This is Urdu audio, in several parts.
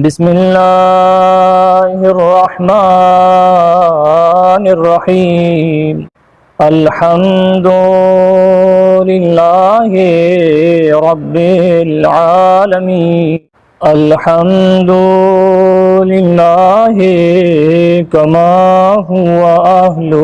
بسم اللہ الرحمن الرحیم الحمد للہ رب العالمین الحمد للہ کما هو اہل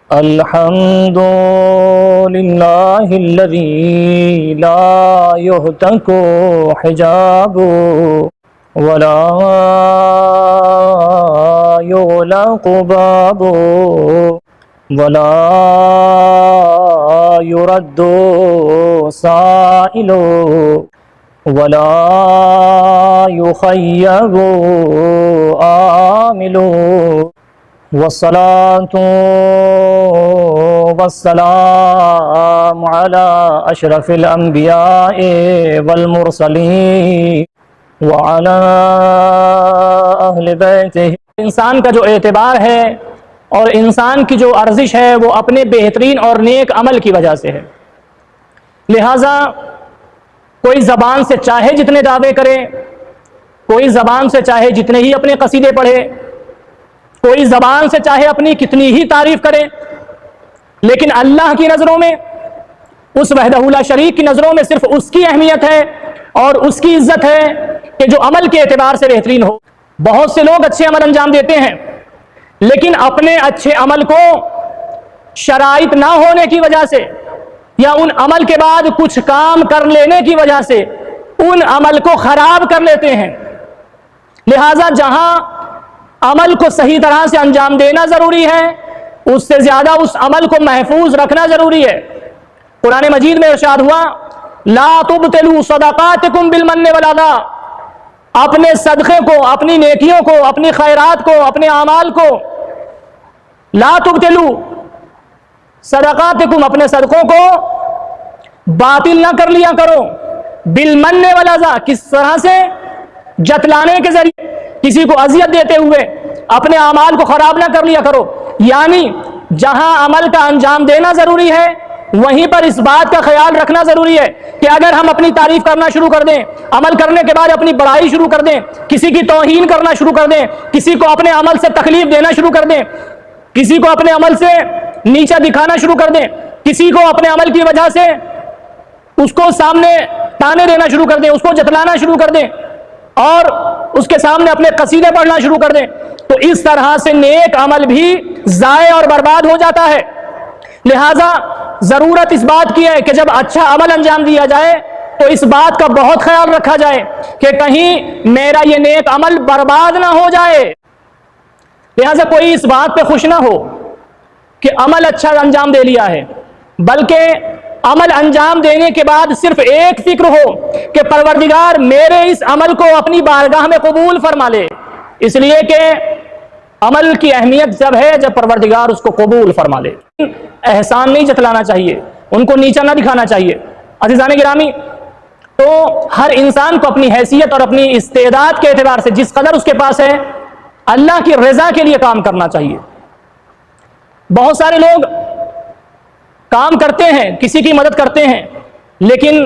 الحمد للہ الذی لا یہتک حجاب ولا یغلق باب ولا يرد سائل ولا يخيب آمل والصلاة والسلام على أشرف الأنبياء والمرسلين وعلى أهل بيته۔ انسان کا جو اعتبار ہے اور انسان کی جو ارزش ہے وہ اپنے بہترین اور نیک عمل کی وجہ سے ہے، لہٰذا کوئی زبان سے چاہے جتنے دعوے کرے، کوئی زبان سے چاہے جتنے ہی اپنے قصیدے پڑھے، کوئی زبان سے چاہے اپنی کتنی ہی تعریف کرے، لیکن اللہ کی نظروں میں، اس وحدہ لا شریک کی نظروں میں صرف اس کی اہمیت ہے اور اس کی عزت ہے کہ جو عمل کے اعتبار سے بہترین ہو۔ بہت سے لوگ اچھے عمل انجام دیتے ہیں لیکن اپنے اچھے عمل کو شرائط نہ ہونے کی وجہ سے یا ان عمل کے بعد کچھ کام کر لینے کی وجہ سے ان عمل کو خراب کر لیتے ہیں۔ لہٰذا جہاں عمل کو صحیح طرح سے انجام دینا ضروری ہے، اس سے زیادہ اس عمل کو محفوظ رکھنا ضروری ہے۔ قرآن مجید میں ارشاد ہوا لا تبطلوا صدقاتکم بالمن والاذی، اپنے صدقے کو، اپنی نیکیوں کو، اپنی خیرات کو، اپنے اعمال کو، لا تبطلوا صدقاتکم، اپنے صدقوں کو باطل نہ کر لیا کرو، بالمن والاذی، کس طرح سے؟ جتلانے کے ذریعے، کسی کو اذیت دیتے ہوئے اپنے اعمال کو خراب نہ کر لیا کرو۔ یعنی جہاں عمل کا انجام دینا ضروری ہے وہیں پر اس بات کا خیال رکھنا ضروری ہے کہ اگر ہم اپنی تعریف کرنا شروع کر دیں، عمل کرنے کے بعد اپنی بڑائی شروع کر دیں، کسی کی توہین کرنا شروع کر دیں، کسی کو اپنے عمل سے تکلیف دینا شروع کر دیں، کسی کو اپنے عمل سے نیچا دکھانا شروع کر دیں، کسی کو اپنے عمل کی وجہ سے اس کو سامنے تانے دینا شروع کر دیں، اس کو جتلانا شروع کر دیں اور اس کے سامنے اپنے قصیدے پڑھنا شروع کر دیں، تو اس طرح سے نیک عمل بھی ضائع اور برباد ہو جاتا ہے۔ لہٰذا ضرورت اس بات کی ہے کہ جب اچھا عمل انجام دیا جائے تو اس بات کا بہت خیال رکھا جائے کہ کہیں میرا یہ نیک عمل برباد نہ ہو جائے۔ لہٰذا کوئی اس بات پہ خوش نہ ہو کہ عمل اچھا انجام دے لیا ہے، بلکہ عمل انجام دینے کے بعد صرف ایک فکر ہو کہ پروردگار میرے اس عمل کو اپنی بارگاہ میں قبول فرما لے، اس لیے کہ عمل کی اہمیت جب ہے جب پروردگار اس کو قبول فرما لے۔ احسان نہیں جتلانا چاہیے، ان کو نیچا نہ دکھانا چاہیے۔ عزیزان گرامی، تو ہر انسان کو اپنی حیثیت اور اپنی استعداد کے اعتبار سے جس قدر اس کے پاس ہے اللہ کی رضا کے لیے کام کرنا چاہیے۔ بہت سارے لوگ کام کرتے ہیں، کسی کی مدد کرتے ہیں، لیکن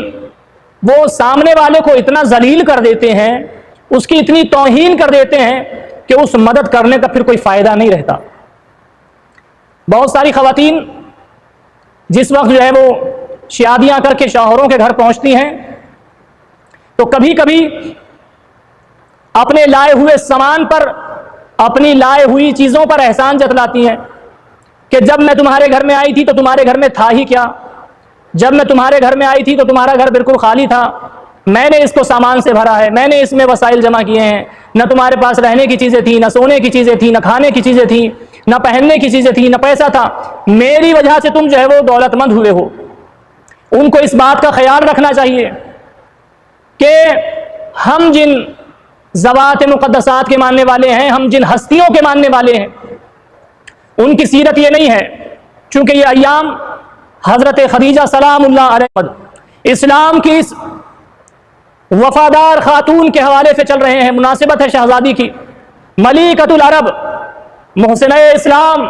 وہ سامنے والے کو اتنا ذلیل کر دیتے ہیں، اس کی اتنی توہین کر دیتے ہیں کہ اس مدد کرنے کا پھر کوئی فائدہ نہیں رہتا۔ بہت ساری خواتین جس وقت جو ہے وہ شادیاں کر کے شوہروں کے گھر پہنچتی ہیں تو کبھی کبھی اپنے لائے ہوئے سامان پر، اپنی لائے ہوئی چیزوں پر احسان جتلاتی ہیں کہ جب میں تمہارے گھر میں آئی تھی تو تمہارے گھر میں تھا ہی کیا، جب میں تمہارے گھر میں آئی تھی تو تمہارا گھر بالکل خالی تھا، میں نے اس کو سامان سے بھرا ہے، میں نے اس میں وسائل جمع کیے ہیں، نہ تمہارے پاس رہنے کی چیزیں تھیں، نہ سونے کی چیزیں تھیں، نہ کھانے کی چیزیں تھیں، نہ پہننے کی چیزیں تھیں، نہ پیسہ تھا، میری وجہ سے تم جو ہے وہ دولت مند ہوئے ہو۔ ان کو اس بات کا خیال رکھنا چاہیے کہ ہم جن ذوات مقدسات کے ماننے والے ہیں، ہم جن ہستیوں کے ماننے والے ہیں، ان کی سیرت یہ نہیں ہے، چونکہ یہ ایام حضرت خدیجہ سلام اللہ علیہ اسلام کی اس وفادار خاتون کے حوالے سے چل رہے ہیں۔ مناسبت ہے شہزادی کی، ملکۃ العرب، محسنہ اسلام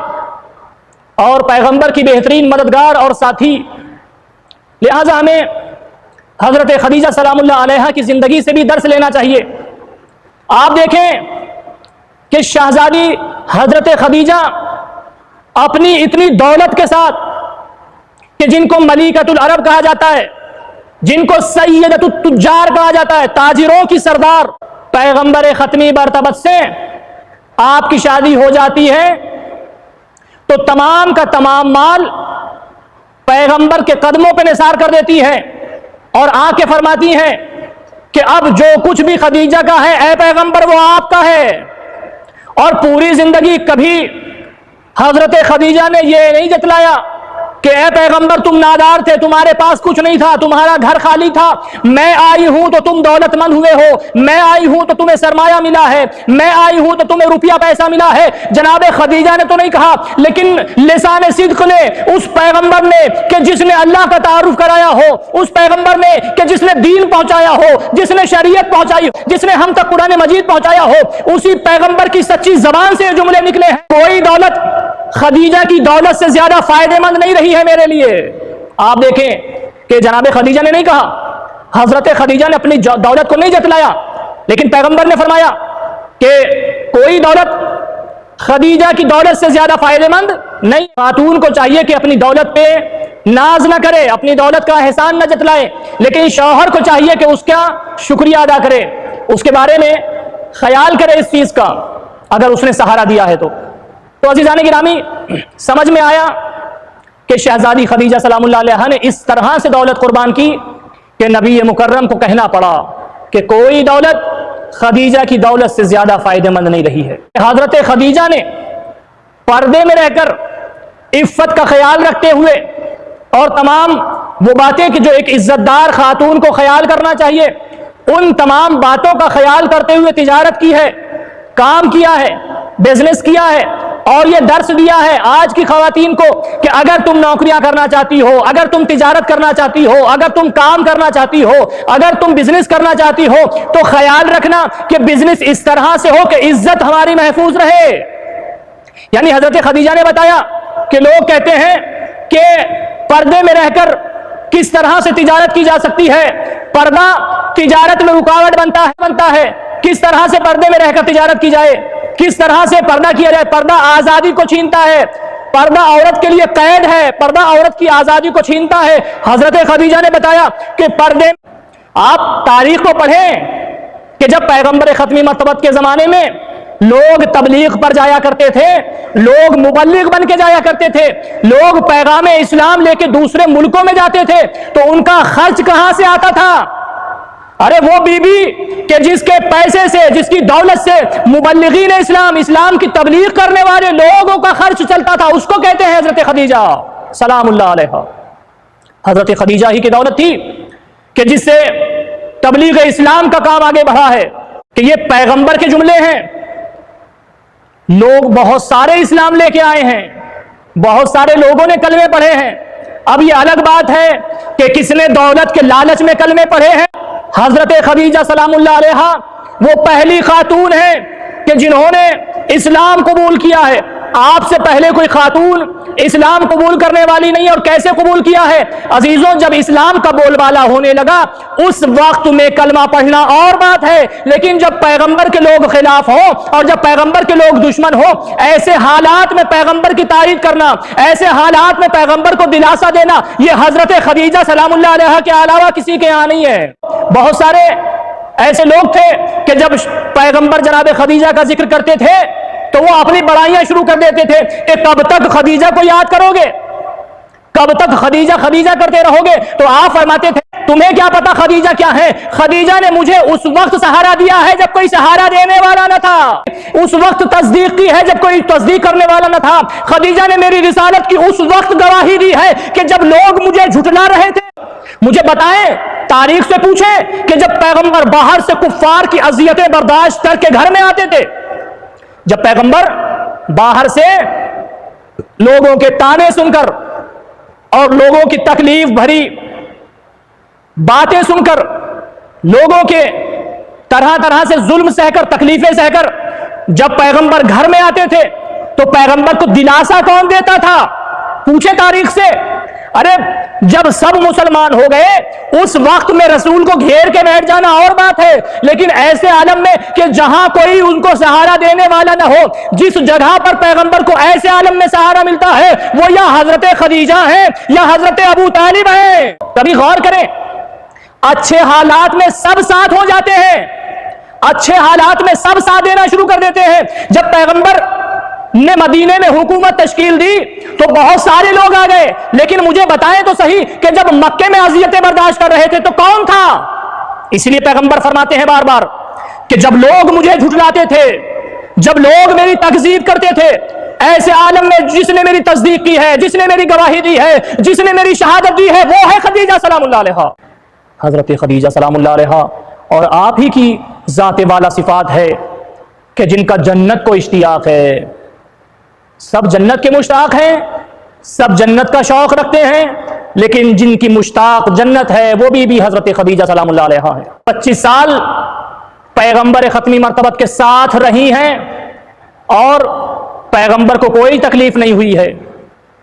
اور پیغمبر کی بہترین مددگار اور ساتھی، لہٰذا ہمیں حضرت خدیجہ سلام اللہ علیہ کی زندگی سے بھی درس لینا چاہیے۔ آپ دیکھیں کہ شہزادی حضرت خدیجہ اپنی اتنی دولت کے ساتھ کہ جن کو ملیکۃ العرب کہا جاتا ہے، جن کو سیدۃ التجار کہا جاتا ہے، تاجروں کی سردار، پیغمبر ختمی مرتبت سے آپ کی شادی ہو جاتی ہے تو تمام کا تمام مال پیغمبر کے قدموں پہ نثار کر دیتی ہے اور آ کے فرماتی ہیں کہ اب جو کچھ بھی خدیجہ کا ہے اے پیغمبر وہ آپ کا ہے۔ اور پوری زندگی کبھی حضرت خدیجہ نے یہ نہیں جتلایا کہ اے پیغمبر تم نادار تھے، تمہارے پاس کچھ نہیں تھا، تمہارا گھر خالی تھا، میں آئی ہوں تو تم دولت مند ہوئے ہو، میں آئی ہوں تو تمہیں سرمایہ ملا ہے، میں آئی ہوں تو تمہیں روپیہ پیسہ ملا ہے۔ جناب خدیجہ نے تو نہیں کہا، لیکن لسان صدق نے، اس پیغمبر نے کہ جس نے اللہ کا تعارف کرایا ہو، اس پیغمبر نے کہ جس نے دین پہنچایا ہو، جس نے شریعت پہنچائی، جس نے ہم تک قرآن مجید پہنچایا ہو، اسی پیغمبر کی سچی زبان سے یہ جملے نکلے ہیں، کوئی دولت خدیجہ کی دولت سے زیادہ فائدہ مند نہیں رہی ہے میرے لیے۔ آپ دیکھیں کہ جناب خدیجہ نے نہیں کہا، حضرت خدیجہ نے اپنی دولت کو نہیں جتلایا، لیکن پیغمبر نے فرمایا کہ کوئی دولت خدیجہ کی دولت سے زیادہ فائدہ مند نہیں۔ خاتون کو چاہیے کہ اپنی دولت پہ ناز نہ کرے، اپنی دولت کا احسان نہ جتلائے، لیکن شوہر کو چاہیے کہ اس کا شکریہ ادا کرے، اس کے بارے میں خیال کرے اس چیز کا اگر اس نے سہارا دیا ہے تو عزیزان گرامی سمجھ میں آیا کہ شہزادی خدیجہ سلام اللہ علیہا نے اس طرح سے دولت قربان کی کہ نبی مکرم کو کہنا پڑا کہ کوئی دولت خدیجہ کی دولت سے زیادہ فائدہ مند نہیں رہی ہے۔ حضرت خدیجہ نے پردے میں رہ کر عفت کا خیال رکھتے ہوئے اور تمام وہ باتیں کہ جو ایک عزت دار خاتون کو خیال کرنا چاہیے، ان تمام باتوں کا خیال کرتے ہوئے تجارت کی ہے، کام کیا ہے، بزنس کیا ہے، اور یہ درس دیا ہے آج کی خواتین کو کہ اگر تم نوکریاں کرنا چاہتی ہو، اگر تم تجارت کرنا چاہتی ہو، اگر تم کام کرنا چاہتی ہو، اگر تم بزنس کرنا چاہتی ہو تو خیال رکھنا کہ بزنس اس طرح سے ہو کہ عزت ہماری محفوظ رہے۔ یعنی حضرت خدیجہ نے بتایا کہ لوگ کہتے ہیں کہ پردے میں رہ کر کس طرح سے تجارت کی جا سکتی ہے، پردہ تجارت میں رکاوٹ بنتا ہے، کس طرح سے پردے میں رہ کر تجارت کی جائے، کس طرح سے پردہ کیا جائے۔ پردہ آزادی کو چھینتا ہے، پردہ عورت کے لیے قید ہے، پردہ عورت کی آزادی کو چھینتا ہے۔ حضرت خدیجہ نے بتایا کہ پردے، آپ تاریخ کو پڑھیں کہ جب پیغمبر ختمی مرتبت کے زمانے میں لوگ تبلیغ پر جایا کرتے تھے، لوگ مبلغ بن کے جایا کرتے تھے، لوگ پیغام اسلام لے کے دوسرے ملکوں میں جاتے تھے تو ان کا خرچ کہاں سے آتا تھا؟ ارے وہ بی بی کہ جس کے پیسے سے، جس کی دولت سے مبلغین اسلام کی تبلیغ کرنے والے لوگوں کا خرچ چلتا تھا، اس کو کہتے ہیں حضرت خدیجہ سلام اللہ علیہا۔ حضرت خدیجہ ہی کی دولت تھی کہ جس سے تبلیغ اسلام کا کام آگے بڑھا ہے کہ یہ پیغمبر کے جملے ہیں۔ لوگ بہت سارے اسلام لے کے آئے ہیں، بہت سارے لوگوں نے کلمے پڑھے ہیں۔ اب یہ الگ بات ہے کہ کس نے دولت کے لالچ میں کلمے پڑھے ہیں۔ حضرت خدیجہ سلام اللہ علیہا وہ پہلی خاتون ہیں کہ جنہوں نے اسلام قبول کیا ہے۔ آپ سے پہلے کوئی خاتون اسلام قبول کرنے والی نہیں، اور کیسے قبول کیا ہے عزیزوں؟ جب اسلام کا بول بالا ہونے لگا اس وقت میں کلمہ پڑھنا اور بات ہے، لیکن جب پیغمبر کے لوگ خلاف ہو اور جب پیغمبر کے لوگ دشمن ہو، ایسے حالات میں پیغمبر کی تعریف کرنا، ایسے حالات میں پیغمبر کو دلاسا دینا، یہ حضرت خدیجہ سلام اللہ علیہا کے علاوہ کسی کے یہاں نہیں ہے۔ بہت سارے ایسے لوگ تھے کہ جب پیغمبر جناب خدیجہ کا ذکر کرتے تھے تو وہ اپنی بڑائیاں شروع کر دیتے تھے کہ کب تک خدیجہ کو یاد کرو گے، کب تک خدیجہ خدیجہ کرتے رہو گے؟ تو آپ فرماتے تھے تمہیں کیا پتا خدیجہ کیا ہے؟ خدیجہ نے مجھے اس وقت سہارا دیا ہے جب کوئی سہارا دینے والا نہ تھا، اس وقت تصدیق کی ہے جب کوئی تصدیق کرنے والا نہ تھا۔ خدیجہ نے میری رسالت کی اس وقت گواہی دی ہے کہ جب لوگ مجھے جھٹلا رہے تھے۔ مجھے بتائیں، تاریخ سے پوچھیں کہ جب پیغمبر باہر سے کفار کی اذیتیں برداشت کر کے گھر میں آتے تھے، جب پیغمبر باہر سے لوگوں کے تانے سن کر اور لوگوں کی تکلیف بھری باتیں سن کر، لوگوں کے طرح طرح سے ظلم سہ کر، تکلیفیں سہ کر جب پیغمبر گھر میں آتے تھے تو پیغمبر کو دلاسا کون دیتا تھا؟ پوچھے تاریخ سے۔ ارے جب سب مسلمان ہو گئے اس وقت میں رسول کو گھیر کے بیٹھ جانا اور بات ہے، لیکن ایسے عالم میں کہ جہاں کوئی ان کو سہارا دینے والا نہ ہو، جس جگہ پر پیغمبر کو ایسے عالم میں سہارا ملتا ہے وہ یا حضرت خدیجہ ہیں یا حضرت ابو طالب ہیں۔ کبھی غور کریں، اچھے حالات میں سب ساتھ ہو جاتے ہیں، اچھے حالات میں سب ساتھ دینا شروع کر دیتے ہیں۔ جب پیغمبر نے مدینے میں حکومت تشکیل دی تو بہت سارے لوگ آ گئے، لیکن مجھے بتائیں تو صحیح کہ جب مکے میں اذیتیں برداشت کر رہے تھے تو کون تھا؟ اس لیے پیغمبر فرماتے ہیں بار بار کہ جب لوگ مجھے جھٹلاتے تھے، جب لوگ میری تکذیب کرتے تھے، ایسے عالم میں جس نے میری تصدیق کی ہے، جس نے میری گواہی دی ہے، جس نے میری شہادت دی ہے، وہ ہے خدیجہ سلام اللہ علیہا، حضرت خدیجہ سلام اللہ علیہا۔ اور آپ ہی کی ذات والا صفات ہے کہ جن کا جنت کو اشتیاق ہے، سب جنت کے مشتاق ہیں، سب جنت کا شوق رکھتے ہیں، لیکن جن کی مشتاق جنت ہے وہ بھی حضرت خدیجہ سلام اللہ علیہا ہے۔ 25 سال پیغمبر ختمی مرتبت کے ساتھ رہی ہیں اور پیغمبر کو کوئی تکلیف نہیں ہوئی ہے،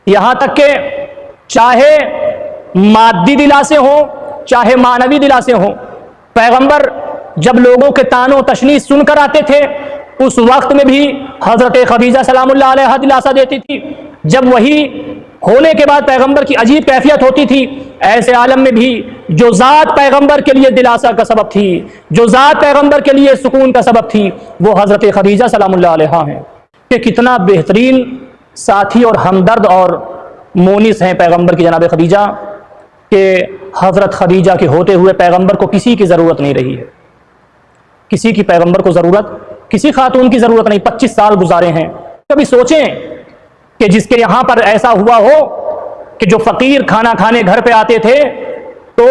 یہاں تک کہ چاہے مادی دلاسے ہوں چاہے معنوی دلاسے ہوں، پیغمبر جب لوگوں کے طعن و تشنیع سن کر آتے تھے اس وقت میں بھی حضرت خدیجہ سلام اللہ علیہا دلاسا دیتی تھی۔ جب وہی ہونے کے بعد پیغمبر کی عجیب کیفیت ہوتی تھی، ایسے عالم میں بھی جو ذات پیغمبر کے لیے دلاسا کا سبب تھی، جو ذات پیغمبر کے لیے سکون کا سبب تھی، وہ حضرت خدیجہ سلام اللہ علیہا ہیں۔ کہ کتنا بہترین ساتھی اور ہمدرد اور مونس ہیں پیغمبر کی جناب خدیجہ، کہ حضرت خدیجہ کے ہوتے ہوئے پیغمبر کو کسی کی ضرورت نہیں رہی ہے، کسی کی پیغمبر کو ضرورت، کسی خاتون کی ضرورت نہیں۔ 25 سال گزارے ہیں۔ کبھی سوچیں کہ جس کے یہاں پر ایسا ہوا ہو کہ جو فقیر کھانا کھانے گھر پہ آتے تھے تو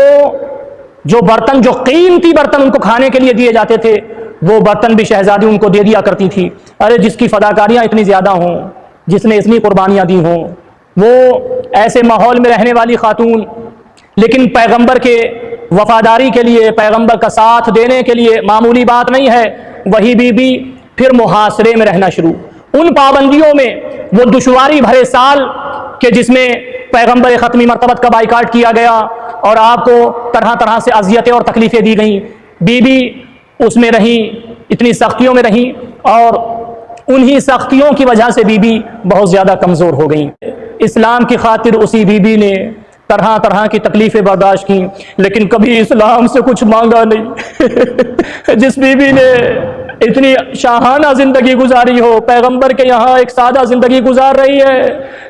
جو برتن، جو قیمتی برتن ان کو کھانے کے لیے دیے جاتے تھے، وہ برتن بھی شہزادی ان کو دے دیا کرتی تھی۔ ارے جس کی فداکاریاں اتنی زیادہ ہوں، جس نے اتنی قربانیاں دی ہوں، وہ ایسے ماحول میں رہنے والی خاتون، لیکن پیغمبر کے وفاداری کے لیے، پیغمبر کا ساتھ دینے کے لیے معمولی بات نہیں ہے۔ وہی بی بی پھر محاصرے میں رہنا شروع، ان پابندیوں میں، وہ دشواری بھرے سال کہ جس میں پیغمبر ختمی مرتبت کا بائیکاٹ کیا گیا اور آپ کو طرح طرح سے اذیتیں اور تکلیفیں دی گئیں، بی بی اس میں رہیں، اتنی سختیوں میں رہیں، اور انہی سختیوں کی وجہ سے بی بی بہت زیادہ کمزور ہو گئیں۔ اسلام کی خاطر اسی بی بی نے طرح طرح کی تکلیفیں برداشت کی، لیکن کبھی اسلام سے کچھ مانگا نہیں۔ جس بی بی نے اتنی شاہانہ زندگی گزاری ہو، پیغمبر کے یہاں ایک سادہ زندگی گزار رہی ہے،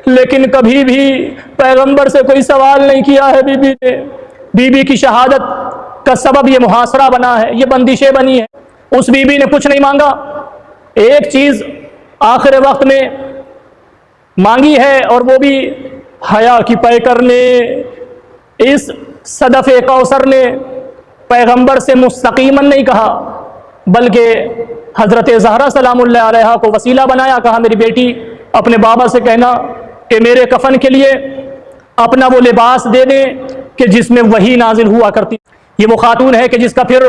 لیکن کبھی بھی پیغمبر سے کوئی سوال نہیں کیا ہے بی بی نے۔ بی بی کی شہادت کا سبب یہ محاصرہ بنا ہے، یہ بندشیں بنی ہے۔ اس بی بی نے کچھ نہیں مانگا، ایک چیز آخر وقت میں مانگی ہے، اور وہ بھی حیا کی پیکر نے، اس صدف کوثر نے پیغمبر سے مستقیماً نہیں کہا، بلکہ حضرت زہرا سلام اللہ علیہا کو وسیلہ بنایا۔ کہا میری بیٹی اپنے بابا سے کہنا کہ میرے کفن کے لیے اپنا وہ لباس دے دیں کہ جس میں وہی نازل ہوا کرتی۔ یہ وہ خاتون ہے کہ جس کا پھر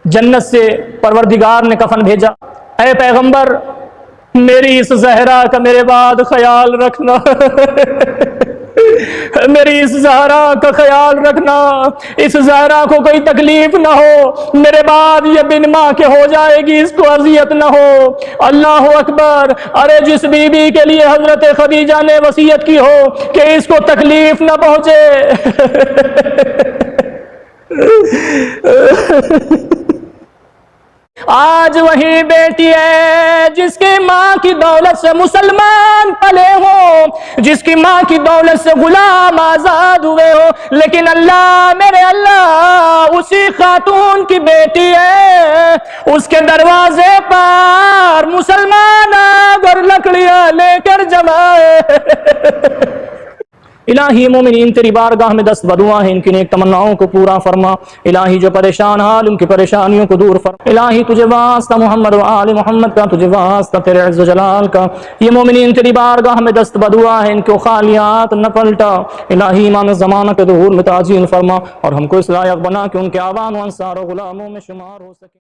جنت سے پروردگار نے کفن بھیجا۔ اے پیغمبر، میری اس زہرا کا میرے بعد خیال رکھنا، میری اس زہرا کا خیال رکھنا، اس زہرا کو کوئی تکلیف نہ ہو، میرے بعد یہ بن ماں کے ہو جائے گی، اس کو اذیت نہ ہو۔ اللہ اکبر! ارے جس بی بی کے لیے حضرت خدیجہ نے وصیت کی ہو کہ اس کو تکلیف نہ پہنچے، آج وہی بیٹی ہے جس کی ماں کی دولت سے مسلمان پلے ہوں، جس کی ماں کی دولت سے غلام آزاد ہوئے ہو، لیکن اللہ، میرے اللہ، اسی خاتون کی بیٹی ہے، اس کے دروازے پر مسلمان اگر لکڑیاں لے کر جمائے۔ الہی مومنین تیری بارگاہ میں دست بدعا ہے، ان کی نیک تمناؤں کو پورا فرما۔ الہی جو پریشان حال ان کی پریشانیوں کو دور فرما۔ الہی تجھے واسطہ محمد و آل محمد کا، تجھے واسطہ تیرے عز و جلال کا، یہ مومنین تیری بارگاہ میں دست بدعا ہے، ان کو خالیات نہ پلٹا۔ الہی ایمان زمانہ کے ظہور میں تعجیل فرما، اور ہم کو اس لائق بنا کہ ان کے عوام و انصار و غلاموں میں شمار ہو سکے۔